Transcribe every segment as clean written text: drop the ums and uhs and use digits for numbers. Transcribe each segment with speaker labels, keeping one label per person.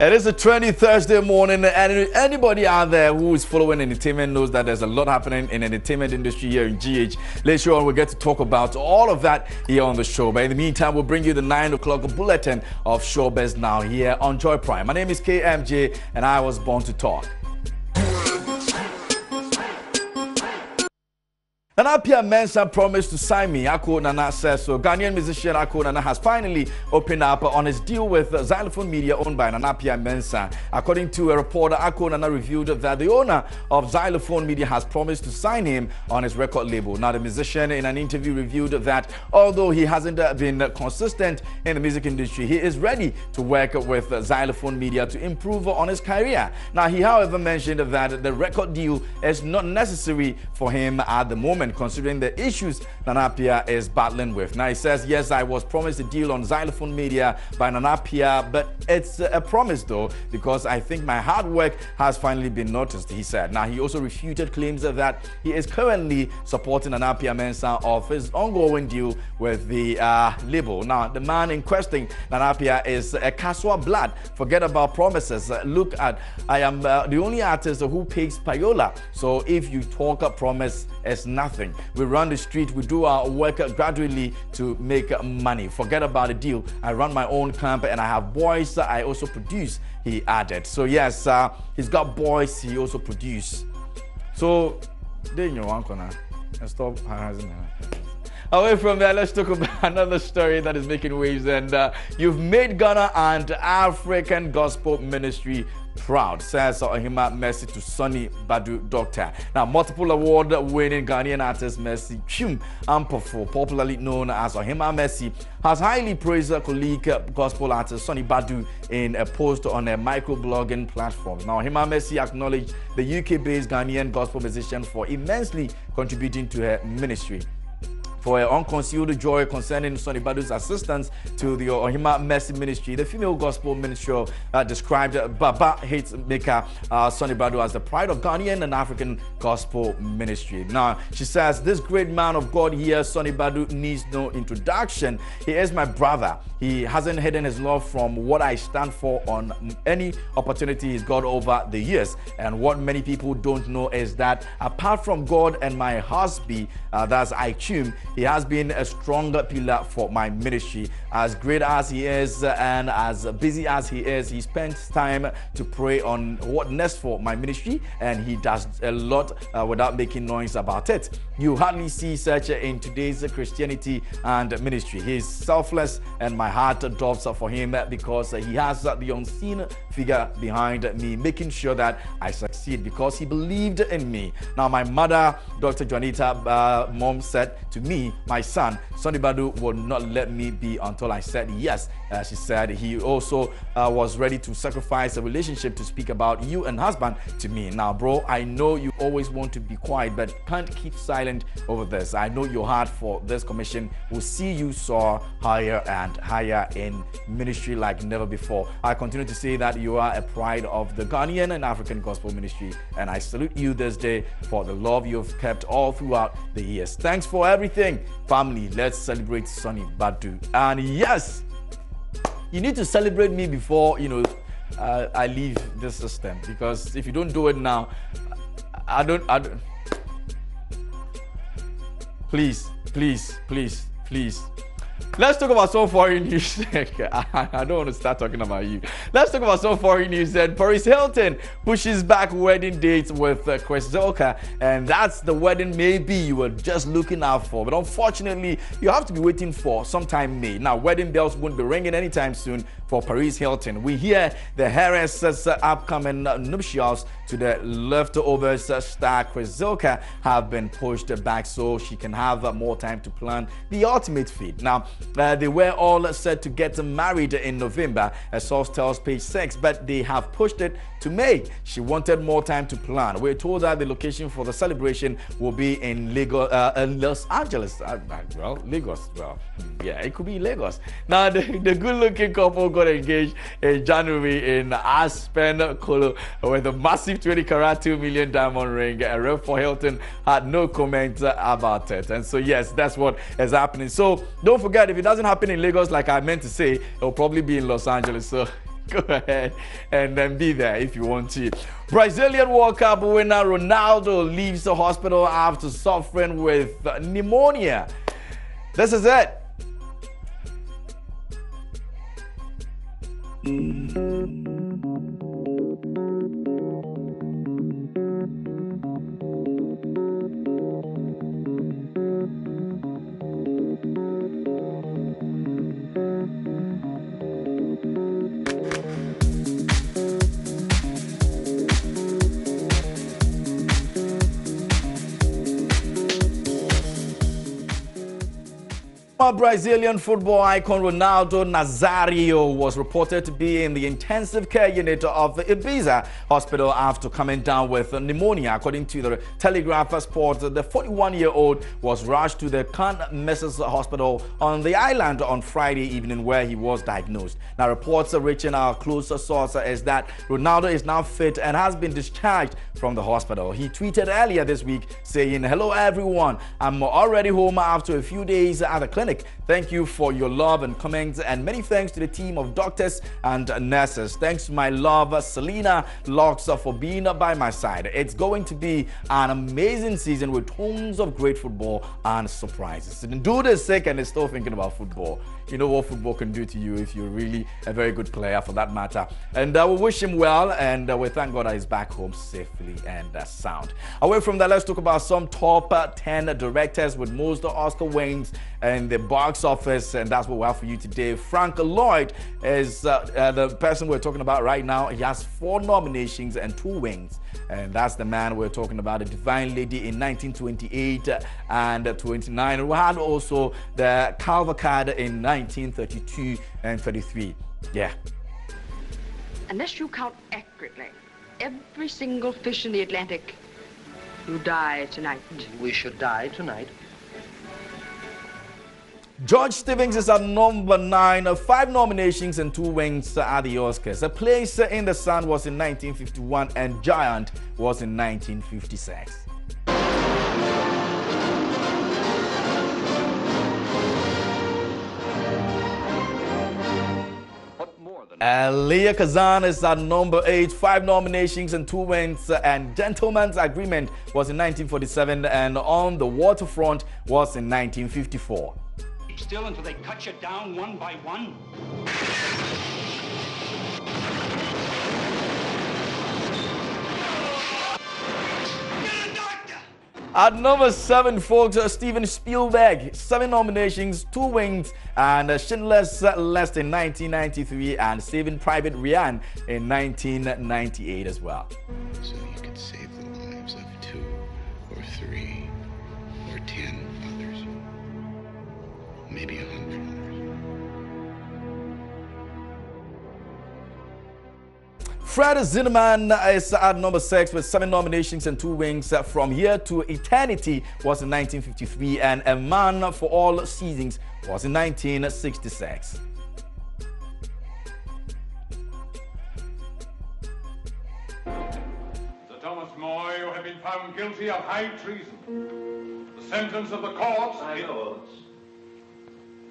Speaker 1: It is a 20 Thursday morning, and anybody out there who is following entertainment knows that there's a lot happening in the entertainment industry here in GH. Later on, we'll get to talk about all of that here on the show. But in the meantime, we'll bring you the 9 o'clock bulletin of Showbiz Now here on Joy Prime. My name is KMJ, and I was born to talk. Nanapia Mensah promised to sign me, Ako Nana says so. Ghanaian musician Ako Nana has finally opened up on his deal with Xylophone Media owned by Nanapia Mensah. According to a reporter, Ako Nana revealed that the owner of Xylophone Media has promised to sign him on his record label. Now, the musician in an interview revealed that although he hasn't been consistent in the music industry, he is ready to work with Xylophone Media to improve on his career. Now, he however mentioned that the record deal is not necessary for him at the moment, considering the issues Nanapia is battling with. Now, he says, yes, I was promised a deal on Xylophone Media by Nanapia, but it's a promise though, because I think my hard work has finally been noticed, he said. Now, he also refuted claims that he is currently supporting Nanapia Mensah of his ongoing deal with the label. Now, the man in question, Nanapia, is a Kaswa blood. Forget about promises. Look at, I am the only artist who pays payola. So if you talk a promise, it's nothing. We run the street, we do our work gradually to make money. Forget about the deal. I run my own camp and I have boys I also produce, he added. So yes, he's got boys he also produce. So then you want to stop harassing her. Away from there, let's talk about another story that is making waves, and you've made Ghana and African gospel ministry proud, says Ohima Mercy to Sonny Badu Doctor. Now, multiple award-winning Ghanaian artist Mercy Chum Ampofo, popularly known as Ohima Mercy, has highly praised her colleague gospel artist Sonny Badu in a post on a microblogging platform. Now, Ohima Mercy acknowledged the UK-based Ghanaian gospel musician for immensely contributing to her ministry. For her unconcealed joy concerning Sonny Badu's assistance to the Ohima Mercy Ministry, the female gospel minister described Baba Hate Maker Sonny Badu as the pride of Ghanaian and African gospel ministry. Now, she says, this great man of God here, Sonny Badu, needs no introduction. He is my brother. He hasn't hidden his love from what I stand for on any opportunity he's got over the years. And what many people don't know is that apart from God and my husband, that's Ichum, he has been a stronger pillar for my ministry. As great as he is and as busy as he is, he spends time to pray on what next for my ministry, and he does a lot without making noise about it. You hardly see such in today's Christianity and ministry. He is selfless, and my heart drops for him because he has the unseen figure behind me, making sure that I succeed because he believed in me. Now, my mother, Dr. Juanita, mom, said to me, my son, Sonny Badu, would not let me be until I said yes. She said he also was ready to sacrifice a relationship to speak about you and husband to me. Now, bro, I know you always want to be quiet, but can't keep silent over this. I know your heart for this commission will see you soar higher and higher in ministry like never before. I continue to say that you are a pride of the Ghanaian and African gospel ministry, and I salute you this day for the love you've kept all throughout the years. Thanks for everything. Family, let's celebrate Sonny Badu. And yes, you need to celebrate me before, I leave this system, because if you don't do it now, I don't. Please. Let's talk about some foreign news. I don't want to start talking about you. Let's talk about some foreign news. And Paris Hilton pushes back wedding dates with Chris Zoka, and that's the wedding maybe you were just looking out for. But unfortunately, you have to be waiting for sometime May. Now, wedding bells won't be ringing anytime soon for Paris Hilton. We hear the heiress's upcoming nuptials to the leftovers star Chris Zoka have been pushed back so she can have more time to plan the ultimate feat. Now, they were all set to get married in November, as source tells Page 6, but they have pushed it to May. She wanted more time to plan. We're told that the location for the celebration will be in Lagos, Los Angeles. Lagos. Well, yeah, it could be Lagos. Now, the good-looking couple got engaged in January in Aspen, Kolo, with a massive 20-carat 2 million diamond ring. A rep for Hilton had no comment about it. And so, yes, that's what is happening. So, don't forget, if it doesn't happen in Lagos, like I meant to say, it'll probably be in Los Angeles. So, Go ahead and then be there if you want to. Brazilian World Cup winner Ronaldo leaves the hospital after suffering with pneumonia. This is it. Brazilian football icon Ronaldo Nazário was reported to be in the intensive care unit of the Ibiza hospital after coming down with pneumonia. According to the Telegraph Sport, the 41-year-old was rushed to the Can Messes Hospital on the island on Friday evening, where he was diagnosed. Now, reports reaching our closer source is that Ronaldo is now fit and has been discharged from the hospital. He tweeted earlier this week saying, "Hello everyone, I'm already home after a few days at the clinic. Thank you for your love and comments, and many thanks to the team of doctors and nurses. Thanks to my love, Selena Locks, for being by my side. It's going to be an amazing season with tons of great football and surprises." And dude is sick and is still thinking about football. You know what football can do to you if you're really a very good player, for that matter. And we wish him well, and we thank God that he's back home safely and sound. Away from that, let's talk about some top 10 directors with most Oscar wins in the box office, and that's what we have for you today. Frank Lloyd is the person we're talking about right now. He has 4 nominations and 2 wins, and that's the man we're talking about, The Divine Lady in 1928 and 29. And we had also the Cavalcade in 1932 and 33. Yeah.
Speaker 2: Unless you count accurately, every single fish in the Atlantic will die tonight.
Speaker 3: We should die tonight.
Speaker 1: George Stevens is at number 9, 5 nominations and 2 wins at the Oscars. A Place in the Sun was in 1951 and Giant was in 1956. Leah Kazan is at number 8, 5 nominations and 2 wins, and Gentleman's Agreement was in 1947 and On the Waterfront was in 1954.
Speaker 4: Keep still until they cut you down one by one.
Speaker 1: At number 7, folks, Steven Spielberg, 7 nominations, 2 wins, and Schindler's List in 1993 and Saving Private Ryan in 1998 as well.
Speaker 5: So you could save the lives of 2 or 3 or 10 others, maybe 100 others.
Speaker 1: Fred Zinnemann is at number 6 with 7 nominations and 2 wins. From Here to Eternity was in 1953 and A Man for All Seasons was in 1966.
Speaker 6: Sir Thomas More, you have been found guilty of high treason. The sentence of the court...
Speaker 3: My lords,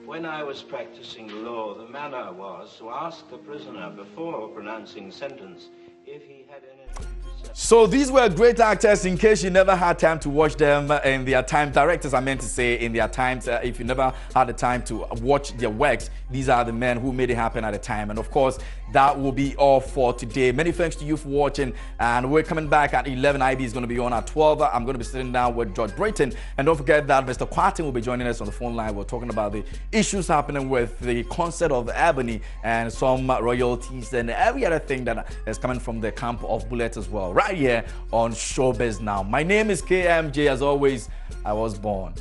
Speaker 3: when I was practicing law, the manner was to ask the prisoner before pronouncing sentence if he had anything to say.
Speaker 1: So these were great actors, in case you never had time to watch them in their time. Directors, I meant to say, in their times. If you never had the time to watch their works, these are the men who made it happen at the time. And of course, that will be all for today. Many thanks to you for watching, and we're coming back at 11. IB is going to be on at 12. I'm going to be sitting down with George Brayton, and don't forget that Mr. Quatin will be joining us on the phone line. We're talking about the issues happening with the concert of Ebony and some royalties and every other thing that is coming from the camp of Bullet as well, right here on Showbiz Now. My name is KMJ. As always, I was born.